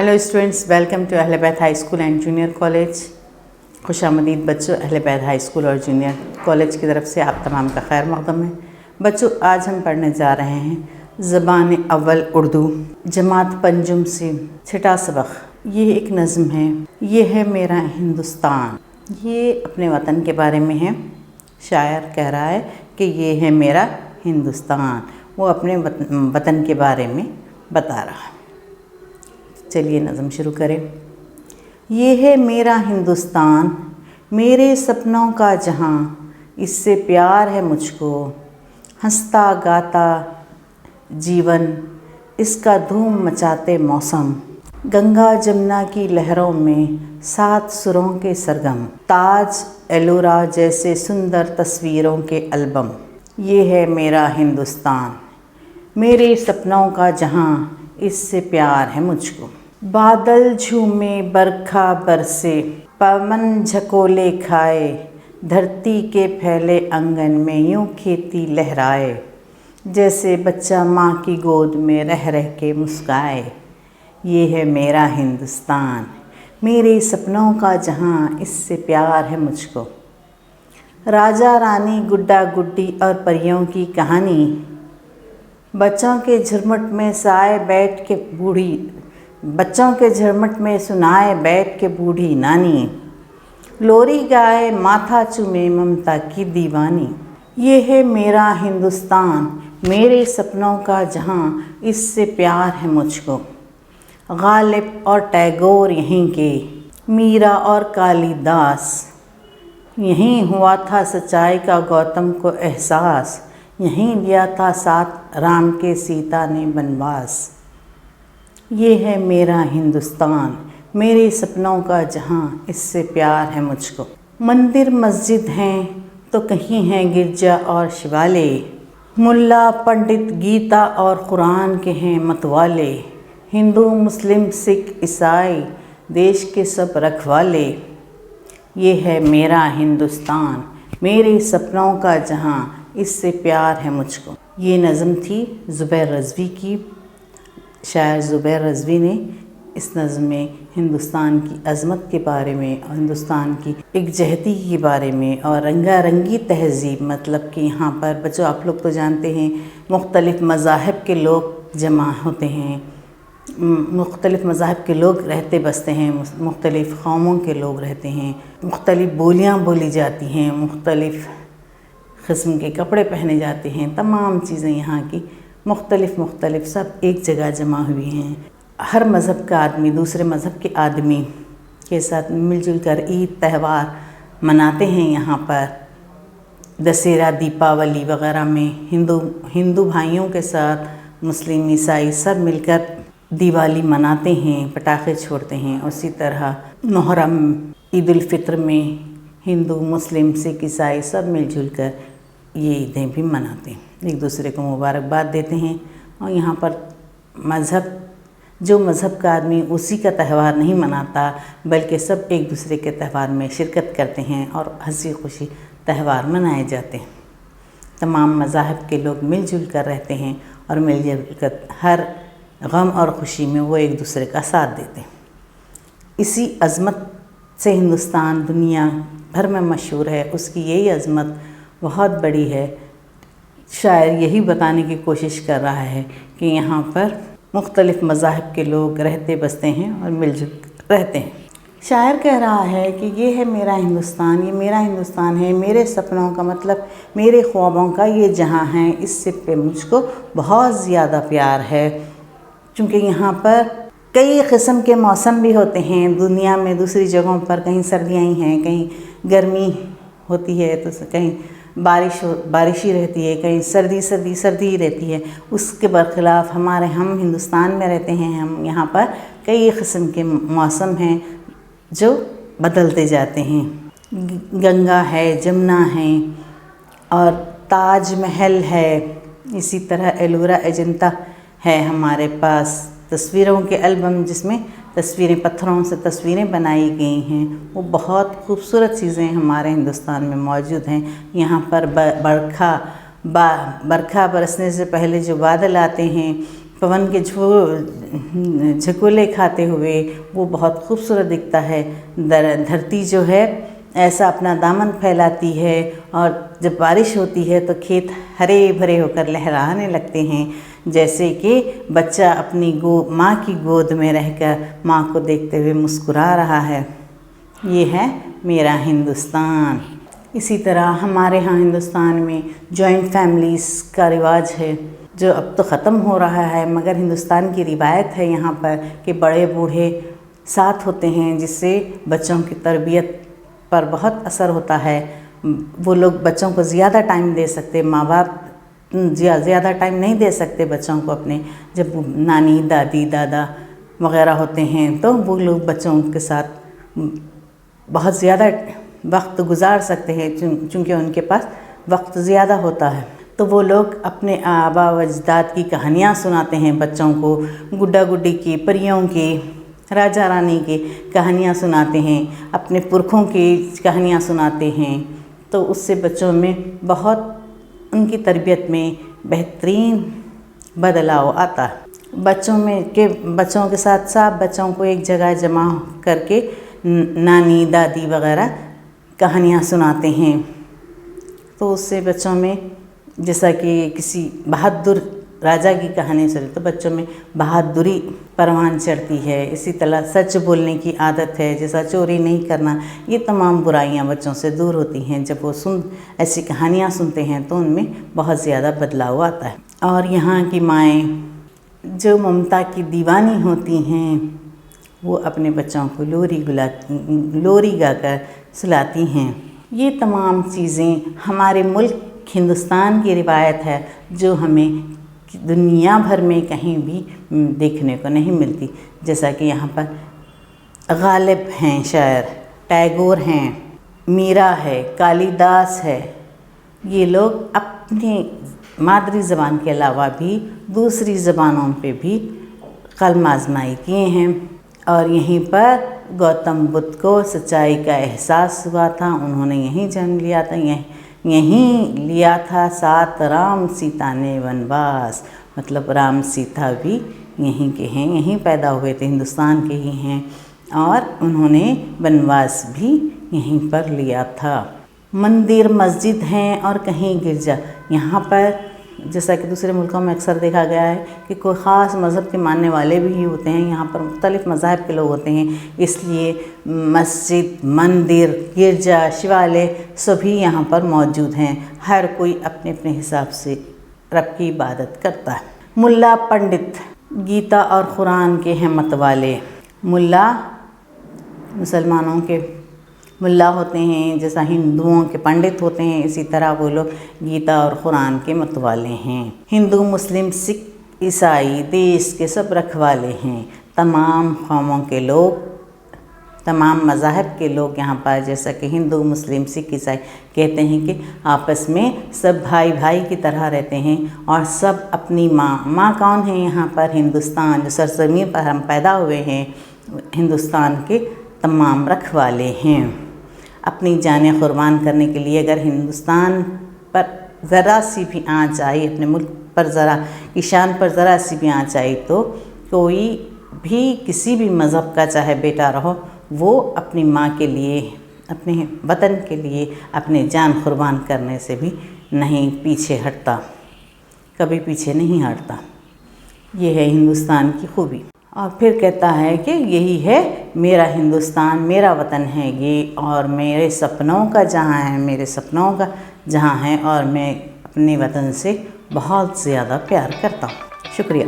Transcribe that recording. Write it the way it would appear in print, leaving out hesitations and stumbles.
Hello students, welcome to अहले बैत high school and junior college. खुश आमदीद बच्चों। अहले बैत हाई स्कूल और जूनियर कॉलेज की तरफ से आप तमाम का खैर मक़दम है। बच्चों, आज हम पढ़ने जा रहे हैं ज़बान अव्वल उर्दू, जमात पंजुम से छठा सबक। ये एक नज़्म है, ये है मेरा हिंदुस्तान। ये अपने वतन के बारे में है। शायर कह रहा है कि ये है मेरा हिंदुस्तान। वो अपने वतन के बारे में बता रहा है। चलिए नज़म शुरू करें। ये है मेरा हिंदुस्तान, मेरे सपनों का जहां, इससे प्यार है मुझको। हंसता गाता जीवन, इसका धूम मचाते मौसम। गंगा जमुना की लहरों में 7 सुरों के सरगम। ताज एलोरा जैसे सुंदर तस्वीरों के एल्बम। ये है मेरा हिंदुस्तान, मेरे सपनों का जहां, इससे प्यार है मुझको। बादल झूमे बरखा बरसे, पवन झकोले खाए, धरती के फैले आंगन में यूं खेती लहराए। जैसे बच्चा माँ की गोद में रह रह के मुस्काए। ये है मेरा हिंदुस्तान, मेरे सपनों का जहां, इससे प्यार है मुझको। राजा रानी गुड्डा गुड्डी और परियों की कहानी। बच्चों के झुरमुट में सुनाए बैठ के बूढ़ी नानी। लोरी गाए माथा चूमे ममता की दीवानी। ये है मेरा हिंदुस्तान, मेरे सपनों का जहां, इससे प्यार है मुझको। गालिब और टैगोर यहीं के, मीरा और कालिदास। यहीं हुआ था सच्चाई का गौतम को एहसास। यहीं लिया था साथ राम के सीता ने वनवास। ये है मेरा हिंदुस्तान, मेरे सपनों का जहां, इससे प्यार है मुझको। मंदिर मस्जिद हैं तो कहीं हैं गिरजा और शिवालय। मुल्ला पंडित गीता और कुरान के हैं मतवाले। हिंदू मुस्लिम सिख ईसाई देश के सब रखवाले। ये है मेरा हिंदुस्तान, मेरे सपनों का जहां, इससे प्यार है मुझको। ये नज़म थी ज़ुबैर रज़वी की। शायर ज़ुबैर रज़वी ने इस नज़म में हिंदुस्तान की अज़मत के बारे में और हिंदुस्तान की एकजहती के बारे में और रंगारंगी तहज़ीब, मतलब कि यहाँ पर बच्चों आप लोग तो जानते हैं मुख्तलिफ़ मज़ाहिब के लोग जमा होते हैं, मुख्तलिफ़ मज़ाहिब के लोग रहते बसते हैं, मुख्तलिफ़ कौमों के लोग रहते हैं, मुख्तलिफ़ बोलियाँ बोली जाती हैं, मुख्तलिफ़ किस्म के कपड़े पहने जाते हैं। तमाम चीज़ें यहाँ की मुख्तलिफ़ सब एक जगह जमा हुई हैं। हर मज़हब का आदमी दूसरे मज़हब के आदमी के साथ मिलजुल कर ईद त्यौहार मनाते हैं। यहाँ पर दशहरा दीपावली वग़ैरह में हिंदू भाइयों के साथ मुस्लिम ईसाई सब मिलकर दिवाली मनाते हैं, पटाखे छोड़ते हैं। उसी तरह मुहर्रम ईद उल फित्र में हिंदू मुस्लिम सिख ईसाई सब मिलजुल कर ये ईदें भी मनाते हैं, एक दूसरे को मुबारकबाद देते हैं। और यहाँ पर जो मज़हब का आदमी उसी का त्यौहार नहीं मनाता, बल्कि सब एक दूसरे के त्यौहार में शिरकत करते हैं और हंसी खुशी त्यौहार मनाए जाते हैं। तमाम मज़ाहिब के लोग मिलजुल कर रहते हैं और मिलजुल कर हर गम और ख़ुशी में वो एक दूसरे का साथ देते हैं। इसी अज़मत से हिंदुस्तान दुनिया भर में मशहूर है। उसकी यही अज़मत बहुत बड़ी है। शायर यही बताने की कोशिश कर रहा है कि यहाँ पर मुख्तलिफ़ मज़ाहिब के लोग रहते बसते हैं और मिलजुल रहते हैं। शायर कह रहा है कि ये है मेरा हिंदुस्तान, ये मेरा हिंदुस्तान है, मेरे सपनों का मतलब मेरे ख्वाबों का ये जहाँ है, इससे पे मुझको बहुत ज़्यादा प्यार है। क्योंकि यहाँ पर कई किस्म के मौसम भी होते हैं दुनिया में। दूसरी जगहों पर कहीं सर्दियाँ ही हैं, कहीं गर्मी होती है तो कहीं बारिश ही रहती है, कहीं सर्दी ही रहती है। उसके बरखिलाफ़ हम हिंदुस्तान में रहते हैं। हम यहाँ पर कई किस्म के मौसम हैं जो बदलते जाते हैं। गंगा है, जमुना है और ताज महल है। इसी तरह एलोरा अजंता है हमारे पास। तस्वीरों के एल्बम जिसमें तस्वीरें, पत्थरों से तस्वीरें बनाई गई हैं, वो बहुत खूबसूरत चीज़ें हमारे हिंदुस्तान में मौजूद हैं। यहाँ पर बरखा बरसने से पहले जो बादल आते हैं, पवन के झकोले खाते हुए वो बहुत खूबसूरत दिखता है। धरती जो है ऐसा अपना दामन फैलाती है और जब बारिश होती है तो खेत हरे भरे होकर लहराने लगते हैं, जैसे कि बच्चा अपनी माँ की गोद में रहकर माँ को देखते हुए मुस्कुरा रहा है। ये है मेरा हिंदुस्तान। इसी तरह हमारे यहाँ हिंदुस्तान में जॉइंट फैमिलीज़ का रिवाज है, जो अब तो ख़त्म हो रहा है, मगर हिंदुस्तान की रिवायत है यहाँ पर कि बड़े बूढ़े साथ होते हैं, जिससे बच्चों की तरबियत पर बहुत असर होता है। वो लोग बच्चों को ज़्यादा टाइम दे सकते, माँ बाप ज़्यादा टाइम नहीं दे सकते बच्चों को अपने। जब नानी दादी दादा वग़ैरह होते हैं तो वो लोग बच्चों के साथ बहुत ज़्यादा वक्त गुजार सकते हैं, चूँकि उनके पास वक्त ज़्यादा होता है। तो वो लोग अपने आबा व अजदाद की कहानियाँ सुनाते हैं बच्चों को, गुड्डा गुड्डी की, परियों की, राजा रानी की कहानियाँ सुनाते हैं, अपने पुरखों की कहानियाँ सुनाते हैं। तो उससे बच्चों में बहुत उनकी तरबियत में बेहतरीन बदलाव आता है। बच्चों के साथ साथ बच्चों को एक जगह जमा करके नानी दादी वग़ैरह कहानियाँ सुनाते हैं। तो उससे बच्चों में, जैसा कि किसी बहादुर राजा की कहानी सुने तो बच्चों में बहादुरी परवान चढ़ती है। इसी तरह सच बोलने की आदत है, जैसा चोरी नहीं करना, ये तमाम बुराइयां बच्चों से दूर होती हैं। जब वो ऐसी कहानियां सुनते हैं तो उनमें बहुत ज़्यादा बदलाव आता है। और यहाँ की माएँ जो ममता की दीवानी होती हैं, वो अपने बच्चों को लोरी गाकर सुलाती हैं। ये तमाम चीज़ें हमारे मुल्क हिंदुस्तान की रिवायत है, जो हमें दुनिया भर में कहीं भी देखने को नहीं मिलती। जैसा कि यहाँ पर गालिब हैं शायर, टैगोर हैं, मीरा है, कालिदास है। ये लोग अपनी मादरी ज़बान के अलावा भी दूसरी ज़बानों पे भी कलम आज़माई किए हैं। और यहीं पर गौतम बुद्ध को सच्चाई का एहसास हुआ था, उन्होंने यहीं जन्म लिया था, यहीं लिया था साथ राम सीता ने वनवास। मतलब राम सीता भी यहीं के हैं, यहीं पैदा हुए थे, हिंदुस्तान के ही हैं, और उन्होंने वनवास भी यहीं पर लिया था। मंदिर मस्जिद हैं और कहीं गिरजा। यहाँ पर जैसा कि दूसरे मुल्कों में अक्सर देखा गया है कि कोई ख़ास मज़हब के मानने वाले भी होते हैं, यहाँ पर मुख्तलिफ़ मज़ाहब के लोग होते हैं, इसलिए मस्जिद, मंदिर, गिरजा, शिवालय सभी यहाँ पर मौजूद हैं। हर कोई अपने अपने हिसाब से रब की इबादत करता है। मुल्ला पंडित गीता और कुरान के हैं मतवाले। मुल्ला मुसलमानों के मुल्ला होते हैं, जैसा हिंदुओं के पंडित होते हैं, इसी तरह वो लोग गीता और कुरान के मतवाले हैं। हिंदू, मुस्लिम, सिख, ईसाई देश के सब रखवाले हैं। तमाम कौमों के लोग, तमाम मज़ाहब के लोग यहाँ पर, जैसा कि हिंदू, मुस्लिम, सिख, ईसाई कहते हैं कि आपस में सब भाई भाई की तरह रहते हैं और सब अपनी माँ कौन है यहाँ पर? हिंदुस्तान, जो सरज़मीन पर हम पैदा हुए हैं, हिंदुस्तान के तमाम रखवाले हैं। अपनी जानें कुर्बान करने के लिए अगर हिंदुस्तान पर ज़रा सी भी आँच आई, अपने मुल्क पर ज़रा की शान पर ज़रा सी भी आँच आई, तो कोई भी किसी भी मज़हब का चाहे बेटा रहो, वो अपनी माँ के लिए, अपने वतन के लिए अपने जान कुर्बान करने से भी नहीं पीछे हटता, कभी पीछे नहीं हटता। ये है हिंदुस्तान की खूबी। और फिर कहता है कि यही है मेरा हिंदुस्तान, मेरा वतन है ये, और मेरे सपनों का जहाँ है, मेरे सपनों का जहाँ है, और मैं अपने वतन से बहुत ज़्यादा प्यार करता हूँ। शुक्रिया।